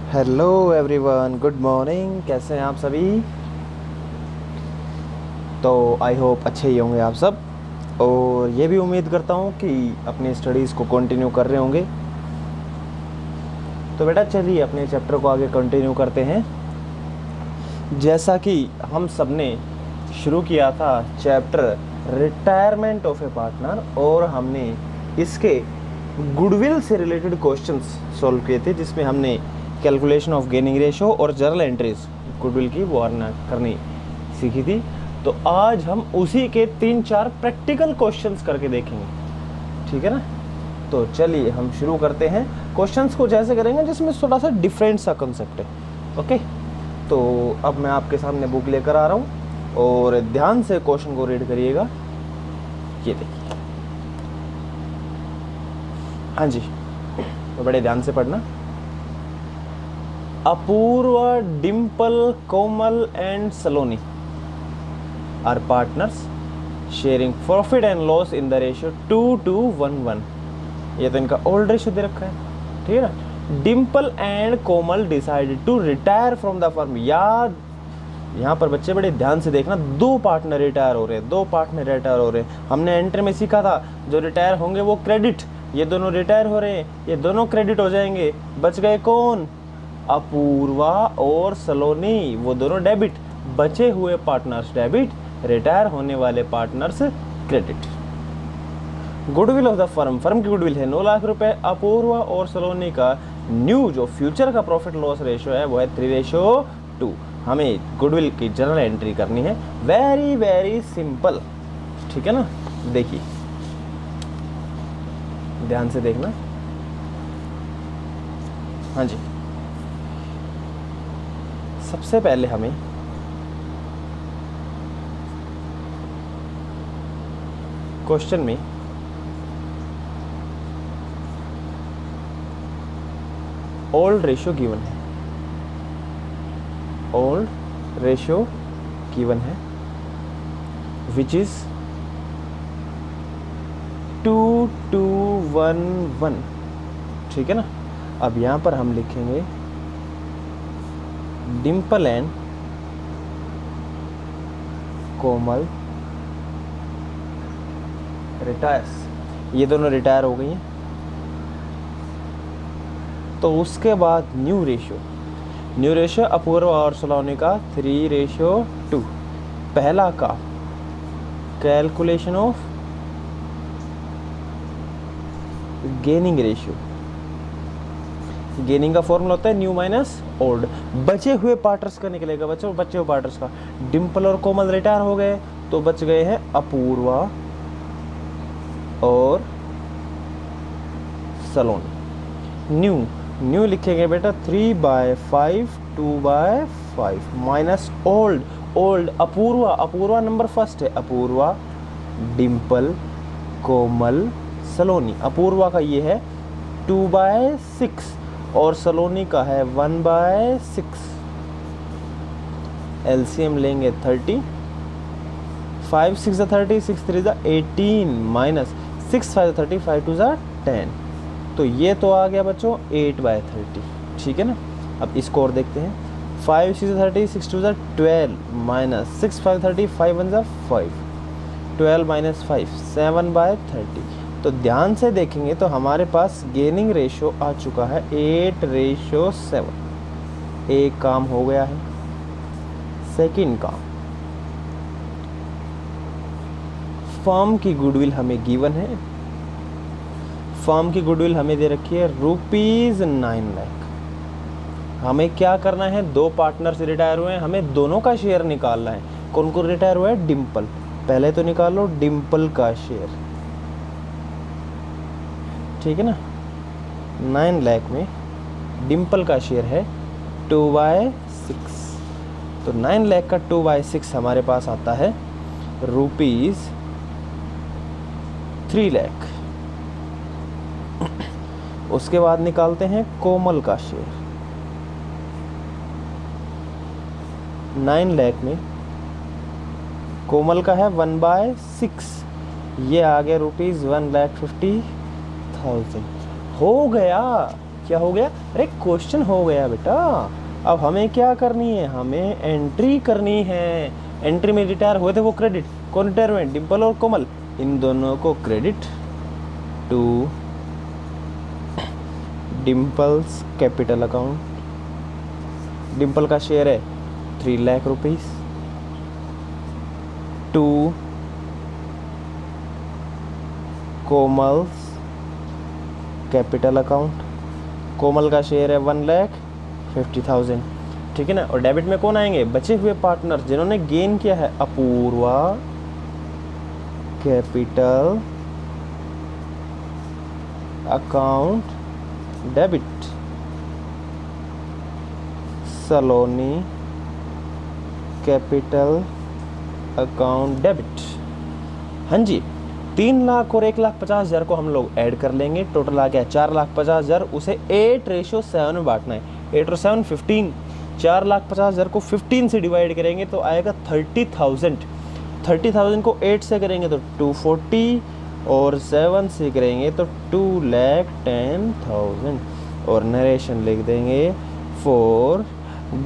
Hello everyone, good morning. कैसे हैं आप सभी? तो आई होप अच्छे ही होंगे आप सब, और ये भी उम्मीद करता हूँ कि अपनी स्टडीज़ को कंटिन्यू कर रहे होंगे। तो बेटा चलिए अपने चैप्टर को आगे कंटिन्यू करते हैं। जैसा कि हम सब ने शुरू किया था chapter retirement of A partner, और हमने इसके गुडविल से रिलेटेड क्वेश्चंस सॉल्व किए थे, जिसमें हमने कैलकुलेशन ऑफ गेनिंग रेशो और जर्नल एंट्रीज गुडविल की वर्णना करनी सीखी थी। तो आज हम उसी के 3-4 प्रैक्टिकल क्वेश्चंस करके देखेंगे, ठीक है ना। तो चलिए हम शुरू करते हैं। क्वेश्चंस को जैसे करेंगे जिसमें थोड़ा सा डिफरेंट सा कंसेप्ट है। ओके, तो अब मैं आपके सामने बुक लेकर आ रहा हूँ और ध्यान से क्वेश्चन को रीड करिएगा। ये देखिए, हाँ जी, तो बड़े ध्यान से पढ़ना। Apoorva, Dimple, Komal and Saloni are partners sharing profit and loss in the ratio 2:1:1। ये तो इनका ओल्ड रेशियो दे रखा है, ठीक है ना। Dimple and Komal decided to retire from the firm. याद, यहाँ पर बच्चे बड़े ध्यान से देखना, दो पार्टनर रिटायर हो रहे हैं, हमने एंट्री में सीखा था जो रिटायर होंगे वो क्रेडिट, ये दोनों रिटायर हो रहे हैं, ये दोनों क्रेडिट हो जाएंगे। बच गए कौन? अपूर्वा और सलोनी, वो दोनों डेबिट। बचे हुए पार्टनर्स डेबिट, रिटायर होने वाले partners credit. Goodwill of the firm की गुडविल है 9 लाख रुपए। अपूर्वा और सलोनी का न्यू जो फ्यूचर का प्रॉफिट लॉस रेशियो है वो है 3:2। हमें गुडविल की जर्नल एंट्री करनी है। वेरी वेरी सिंपल, ठीक है ना। देखिए ध्यान से देखना, हाँ जी। सबसे पहले हमें क्वेश्चन में ओल्ड रेशियो गिवन है, ओल्ड रेशियो गिवन है विच इज 2:1:1, ठीक है ना। अब यहां पर हम लिखेंगे डिम्पल एंड कोमल रिटायर्स, ये दोनों रिटायर हो गई हैं। तो उसके बाद न्यू रेशियो अपूर्वा और सलोनी का 3:2। पहला का calculation of gaining ratio, gaining का फॉर्मूला होता है न्यू माइनस ओल्ड। बचे हुए पार्टनर्स का निकलेगा बच्चों, बचे हुए पार्टनर्स का। डिम्पल और कोमल रिटायर हो गए तो बच गए हैं अपूर्वा और सलोनी। न्यू लिखेंगे बेटा 3/5, 2/5 minus old Apurva number first है, अपूर्वा, डिम्पल, कोमल, सलोनी। अपूर्वा का ये है 2/6 और सलोनी का है 1/6। एलसीएम लेंगे 30, 5 6 30, 6 3 18 माइनस 6 5 30, 5 2 10। तो ये तो आ गया बच्चों 8/30, ठीक है ना। अब इसको और देखते हैं। 5 6 30, 6 2 12 माइनस 6 5 30, 5 1 5, 12 माइनस 5 7/30। तो ध्यान से देखेंगे तो हमारे पास गेनिंग रेशियो आ चुका है 8:7। एक काम हो गया है। सेकंड काम, फर्म की गुडविल हमें गिवन है, फर्म की गुडविल हमें दे रखी है ₹9 लाख। हमें क्या करना है? दो पार्टनर्स रिटायर हुए हैं, हमें दोनों का शेयर निकालना है। कौन कौन रिटायर हुआ है? डिम्पल। पहले तो निकालो डिम्पल का शेयर, ठीक है ना। 9 लाख में डिम्पल का शेयर है 2/6। तो 9 लाख का 2/6 हमारे पास आता है ₹3 लाख। उसके बाद निकालते हैं कोमल का शेयर। 9 लाख में कोमल का है 1/6, ये आ गया ₹1,50,000। हो गया, क्या हो गया? अरे क्वेश्चन हो गया बेटा। अब हमें क्या करनी है? हमें एंट्री करनी है। एंट्री में रिटायर हुए थे वो क्रेडिट, कौन रिटायर हुए? डिम्पल और कोमल, इन दोनों को credit to Dimple's capital account. Dimple का शेयर है 3 lakh rupees to Komal's capital account. Komal का शेयर है 1,50,000, ठीक है ना। और डेबिट में कौन आएंगे? बचे हुए पार्टनर जिन्होंने गेन किया है। अपूर्वा कैपिटल अकाउंट डेबिट, सलोनी कैपिटल अकाउंट डेबिट। हाँ जी, 3 लाख और 1,50,000 को हम लोग ऐड कर लेंगे, टोटल आ गया 4,50,000। उसे 8:7 में बांटना है। 8 और 7 15। 4,50,000 को 15 से डिवाइड करेंगे तो आएगा 30,000। 30,000 को 8 से करेंगे तो 240 और 7 से करेंगे तो 2,10,000। और नरेशन लिख देंगे फॉर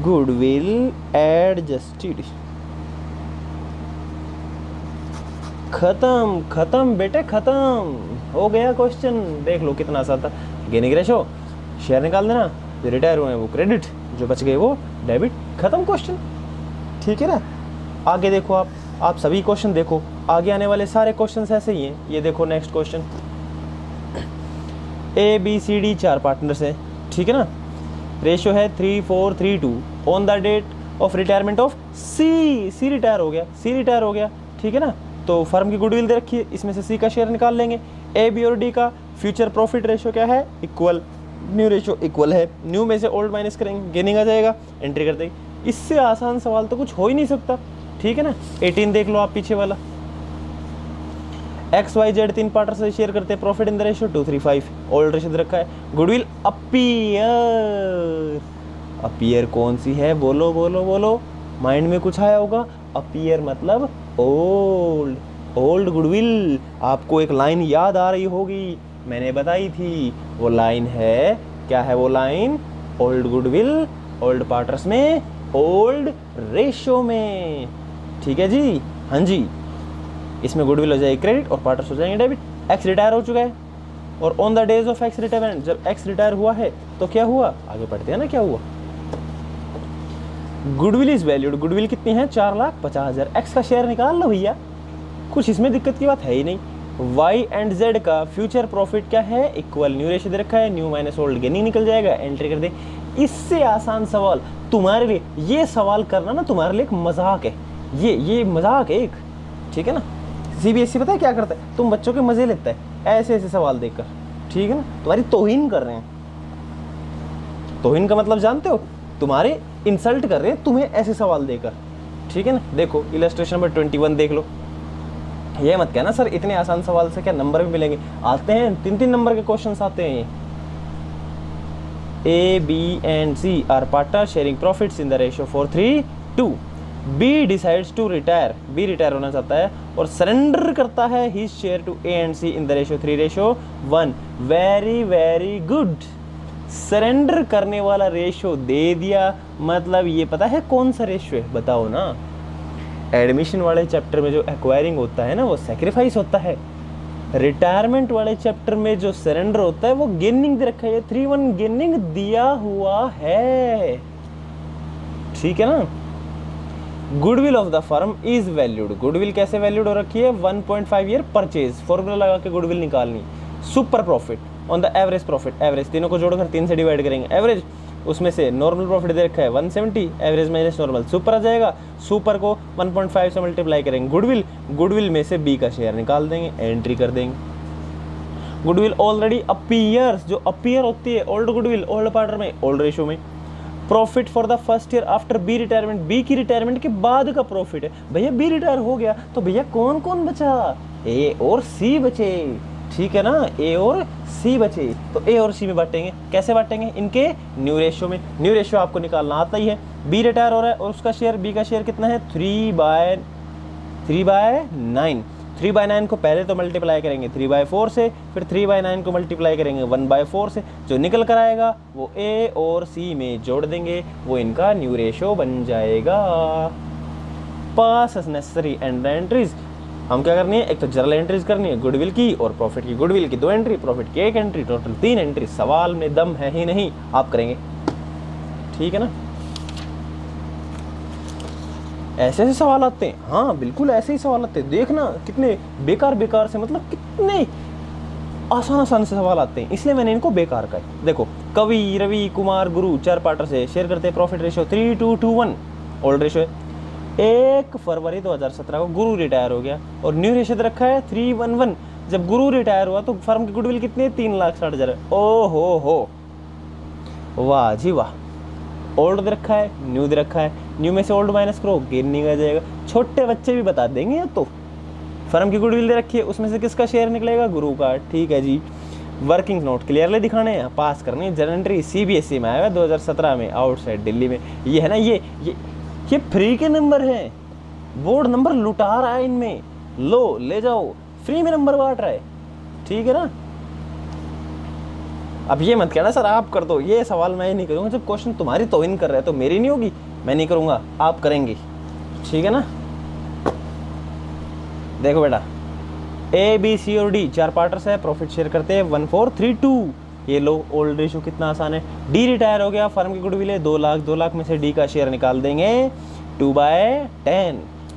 गुडविल एडजस्टेड। खत्म खत्म बेटे, खत्म हो गया क्वेश्चन। देख लो कितना आसान था। गेनिंग रेशो, शेयर निकाल देना, जो रिटायर हुए हैं वो क्रेडिट, जो बच गए वो डेबिट। खत्म क्वेश्चन, ठीक है ना। आगे देखो आप सभी क्वेश्चन देखो, आगे आने वाले सारे क्वेश्चन ऐसे ही हैं। ये देखो नेक्स्ट क्वेश्चन, ABCD 4 पार्टनर्स हैं, ठीक है ना। रेशियो है 3:4:3:2। On the date of retirement of C retire हो गया, रिटायर हो गया, ठीक है ना। तो फर्म की गुडविल दे रखी है, इसमें से सी का शेयर निकाल लेंगे। ए, बी और डी का फ्यूचर प्रॉफिट रेशियो क्या है? इक्वल। न्यू रेशियो इक्वल है, न्यू में से ओल्ड माइनस करेंगे, गेनिंग आ जाएगा, एंट्री कर देंगे। इससे आसान सवाल तो कुछ हो ही नहीं सकता, ठीक है ना। 18 देख लो आप पीछे वाला। XYZ 3 पार्टनर से शेयर करते हैं, profit in the ratio 2:3:5। Old ratio दे रखा है। गुडविल अपीयर कौन सी है? बोलो बोलो बोलो, माइंड में कुछ आया होगा। अपीयर मतलब ओल्ड गुडविल। आपको एक लाइन याद आ रही होगी, मैंने बताई थी। वो लाइन है, क्या है वो line? Old goodwill, old partners में, ओल्ड रेशियो में, ठीक है जी। हाँ जी, इसमें गुडविल हो जाएगी क्रेडिट और पार्टनर्स हो जाएंगे डेबिट। एक्स रिटायर हो चुका है और on the days of x retirement, जब एक्स रिटायर हुआ है तो क्या हुआ? आगे पढ़ते हैं ना क्या हुआ। गुडविल इज वैल्यूड, गुडविल कितनी है? 4,50,000। एक्स का शेयर निकाल लो भैया, कुछ इसमें दिक्कत की बात है ही नहीं। वाई एंड जेड का फ्यूचर प्रॉफिट क्या है? इक्वल। न्यू रेशियो दे रखा है, न्यू माइनस ओल्ड, गेनिंग निकल जाएगा, एंट्री कर दे। इससे आसान सवाल तुम्हारे लिए, ये सवाल करना ना तुम्हारे लिए एक मजाक है, ये मजाक है एक, ठीक है ना। CBSE पता है क्या करता है? तुम बच्चों के मजे लेता है ऐसे ऐसे सवाल देखकर, ठीक है ना। तुम्हारी तौहीन कर रहे हैं। तौहीन का मतलब जानते हो? तुम्हारे इंसल्ट कर रहे हैं तुम्हें ऐसे सवाल देकर, ठीक है ना। देखो इलस्ट्रेशन नंबर 21 देख लो। ये मत कहना सर इतने आसान सवाल से क्या नंबर भी मिलेंगे। आते हैं 3-3 नंबर के क्वेश्चन आते हैं। A, B and C are partners sharing profits in the ratio 4:3:2. B decides to retire, B retire होना चाहता है और सरेंडर करता है his share to A and C in the ratio 3:1. Very good. Surrender करने वाला रेशियो दे दिया, मतलब ये पता है कौन सा रेशियो है? बताओ ना। एडमिशन वाले चैप्टर में जो एक्वायरिंग होता है ना वो सैक्रिफाइस होता है। रिटायरमेंट वाले चैप्टर में जो सरेंडर होता है वो गेनिंग दे रखा है। 3:1 गेनिंग दिया हुआ है, ठीक है ना। Goodwill of the firm is valued, goodwill कैसे वैल्यूड हो रखी है? 1.5 ईयर परचेज, फॉर्मूला लगा के गुडविल निकालनी। Super profit on the average profit, average तीनों को जोड़कर 3 से डिवाइड करेंगे। एवरेज उसमें से नॉर्मल प्रॉफिट दे रखा है 170, एवरेज माइनस नॉर्मल, सुपर आ जाएगा। सुपर को 1.5 से मल्टीप्लाई करेंगे। गुडविल में से बी का शेयर निकाल देंगे, एंट्री कर देंगे। गुडविल ऑलरेडी अपीयर्स, जो अपीयर होती है ओल्ड गुडविल, ओल्ड पार्टनर में, ओल्ड रेशियो में। Profit for the first year after B retirement, B की रिटायरमेंट के बाद का प्रॉफिट है। भैया बी रिटायर हो गया तो भैया कौन कौन बचा? ए और सी बचे, ठीक है ना। ए और सी बचे तो ए और सी में बांटेंगे। कैसे बांटेंगे? इनके न्यू रेशियो में। न्यू रेशियो आपको निकालना आता ही है। बी रिटायर हो रहा है और उसका शेयर, बी का शेयर कितना है? 3/9। 3/9 को पहले तो मल्टीप्लाई करेंगे 3/4 से, फिर 3/9 को मल्टीप्लाई करेंगे 1/4 से, जो निकल कर आएगा वो ए और सी में जोड़ देंगे, वो इनका न्यू रेशो बन जाएगा। पास एज नेसेसरी एंड एंट्रीज, हम क्या करनी है, एक तो जर्नल एंट्रीज करनी है गुडविल की और प्रॉफिट की। गुडविल की 2 एंट्री, प्रॉफिट की 1 एंट्री, टोटल 3 एंट्री। सवाल में दम है ही नहीं, आप करेंगे, ठीक है ना। ऐसे ऐसे सवाल आते हैं, हाँ बिल्कुल ऐसे ही सवाल आते हैं। देखना कितने बेकार बेकार से, मतलब कितने आसान आसान से सवाल आते हैं, इसलिए मैंने इनको बेकार कहा। देखो, कवि, रवि, कुमार, गुरु 4 पार्टनर से शेयर करते हैं। प्रॉफिट रेशियो 3:2:1 ओल्ड रेशियो है। 1 फरवरी 2017 को गुरु रिटायर हो गया और न्यू रेशियो दे रखा है 3:1:1। जब गुरु रिटायर हुआ तो फर्म की गुडविल कितनी है, 3,60,000। ओ हो, वाह जी वाह। ओल्ड दे रखा है, न्यू दे रखा है, न्यू में से ओल्ड माइनस करो, गेन नहीं आ जाएगा। छोटे बच्चे भी बता देंगे। अब तो फर्म की गुडविल दे रखी है, उसमें से किसका शेयर निकलेगा, गुरु का, ठीक है जी। वर्किंग नोट क्लियरली दिखाने हैं, पास करनी है। जर्नल एंट्री CBSE में आया हुआ 2017 में, आउटसाइड दिल्ली में। ये है ना, ये फ्री के नंबर हैं, बोर्ड नंबर लुटा रहा है इनमें। लो ले जाओ, फ्री में नंबर बांट रहा है, ठीक है ना। अब ये मत कहना सर आप कर दो, ये सवाल मैं ही नहीं करूँगा। जब क्वेश्चन तुम्हारी तौहीन कर रहा है तो मेरी नहीं होगी, मैं नहीं करूँगा, आप करेंगे, ठीक है ना। देखो बेटा, A, B, C और D 4 पार्टनर्स है, प्रॉफिट शेयर करते हैं 1,432। ये लो, ओल्ड रेशियो कितना आसान है। D रिटायर हो गया, फर्म की गुडविल है 2 लाख, 2 लाख में से D का शेयर निकाल देंगे 2/10।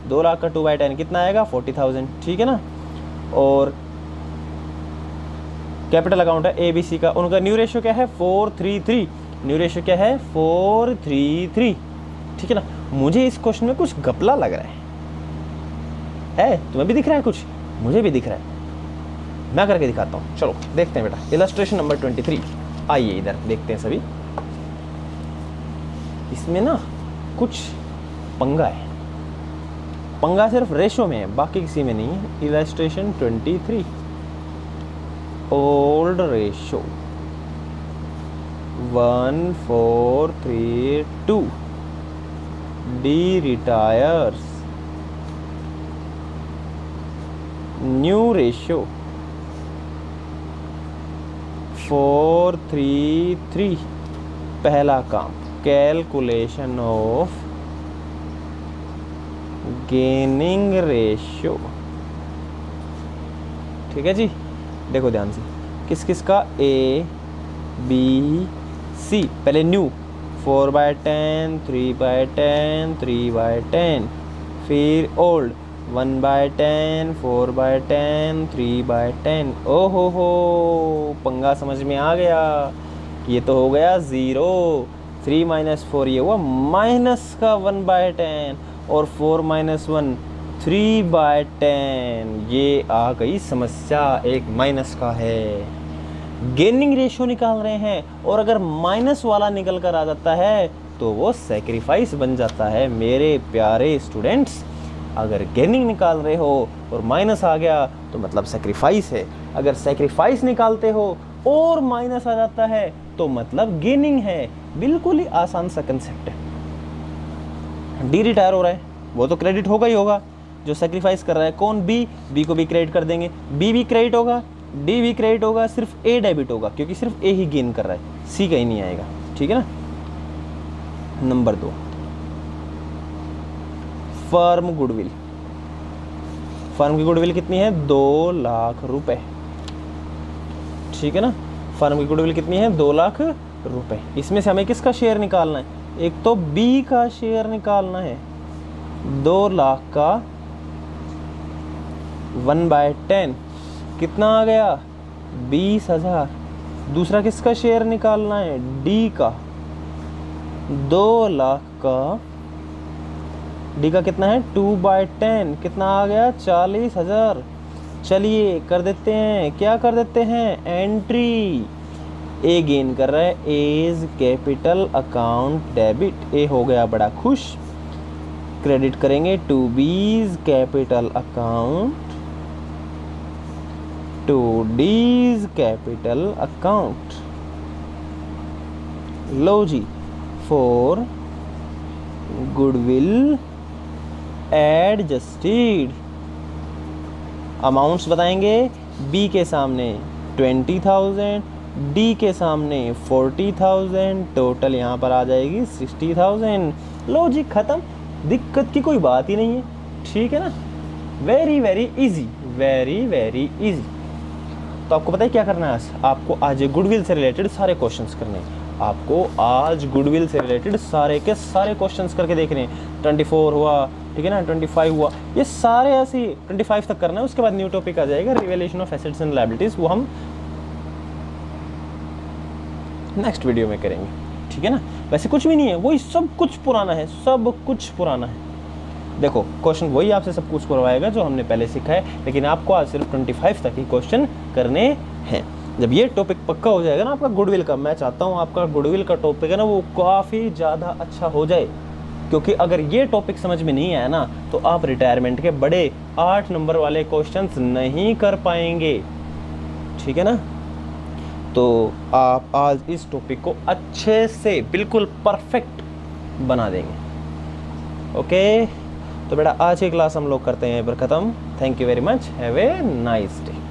2 लाख का 2/10 कितना आएगा, 40,000, ठीक है ना। और कैपिटल अकाउंट है ABC का, उनका न्यू रेशियो क्या है, 4:3:3। न्यू रेशियो क्या है, 4:3:3, ठीक है ना। मुझे इस क्वेश्चन में कुछ घपला लग रहा है, तुम्हें भी दिख रहा है कुछ, मुझे भी दिख रहा है। मैं करके दिखाता हूँ, चलो देखते हैं बेटा। इलस्ट्रेशन नंबर 23, आइए इधर देखते हैं सभी। इसमें ना कुछ पंगा है, पंगा सिर्फ रेशो में है, बाकी किसी में नहीं है। Illustration 23, old ratio 1,432। D retires, new ratio 4:3:3। पहला काम, कैलकुलेशन ऑफ गेनिंग रेशियो, ठीक है जी। देखो ध्यान से, किस किस का, A, B, C। पहले न्यू 4/10, 3/10, 3/10, फिर ओल्ड 1/10, 4/10, 3/10। ओहो हो, पंगा समझ में आ गया। ये तो हो गया 0, 3 - 4 ये हुआ माइनस का 1/10 और 4 - 1 3/10। ये आ गई समस्या, एक माइनस का है। गेनिंग रेशियो निकाल रहे हैं और अगर माइनस वाला निकल कर आ जाता है तो वो सैक्रिफाइस बन जाता है। मेरे प्यारे स्टूडेंट्स, अगर गेनिंग निकाल रहे हो और माइनस आ गया तो मतलब सैक्रिफाइस है। अगर सैक्रिफाइस निकालते हो और माइनस आ जाता है तो मतलब गेनिंग है। बिल्कुल ही आसान सा कंसेप्ट है। डी रिटायर हो रहा है, वो तो क्रेडिट होगा ही होगा। जो सैक्रिफाइस कर रहा है कौन, बी को भी क्रेडिट कर देंगे, बी भी क्रेडिट होगा, डी भी क्रेडिट होगा, सिर्फ ए डेबिट होगा क्योंकि सिर्फ ए ही गेन कर रहा है, सी कहीं नहीं आएगा, ठीक है ना। Number 2, firm goodwill. फर्म की गुडविल कितनी है, 2 लाख रुपए, ठीक है ना। फर्म की गुडविल कितनी है, 2 लाख रुपए। इसमें से हमें किसका शेयर निकालना है, एक तो बी का शेयर निकालना है। 2 लाख का 1/10 कितना आ गया, 20,000। दूसरा किसका शेयर निकालना है, डी का। 2 लाख का डी का कितना है, 2/10 कितना आ गया, 40,000। चलिए कर देते हैं, क्या कर देते हैं, एंट्री। ए गेन कर रहा है, as capital account debit. A हो गया बड़ा खुश, क्रेडिट करेंगे to B's capital account, to D's capital account. लो जी, फॉर गुडविल एडजस्टेड अमाउंट्स बताएंगे, बी के सामने 20,000, डी के सामने 40,000, टोटल यहाँ पर आ जाएगी 60,000। लो जी खत्म, दिक्कत की कोई बात ही नहीं है, ठीक है ना। Very very easy, very very easy. तो आपको पता है क्या करना है आज? आपको आज गुडविल से रिलेटेड सारे क्वेश्चंस करने हैं। आपको आज गुडविल से रिलेटेड सारे के सारे क्वेश्चंस करके देखने हैं। 24 हुआ, ठीक है ना, 25 हुआ, ये सारे ऐसे 25 तक करना है। उसके बाद न्यू टॉपिक आ जाएगा revaluation of assets and liabilities, वो हम नेक्स्ट वीडियो में करेंगे, ठीक है ना। वैसे कुछ भी नहीं है, वही सब कुछ पुराना है, सब कुछ पुराना है। देखो क्वेश्चन वही आपसे सब कुछ करवाएगा जो हमने पहले सीखा है, लेकिन आपको आज सिर्फ 25 तक ही क्वेश्चन करने हैं। जब ये टॉपिक पक्का हो जाएगा ना आपका गुडविल का, मैं चाहता हूँ आपका गुडविल का टॉपिक है ना वो काफ़ी ज़्यादा अच्छा हो जाए, क्योंकि अगर ये टॉपिक समझ में नहीं आया ना तो आप रिटायरमेंट के बड़े 8 नंबर वाले क्वेश्चंस नहीं कर पाएंगे, ठीक है ना। तो आप आज इस टॉपिक को अच्छे से बिल्कुल परफेक्ट बना देंगे। ओके, तो बेटा आज की क्लास हम लोग करते हैं पर ख़त्म। Thank you very much, have a nice day.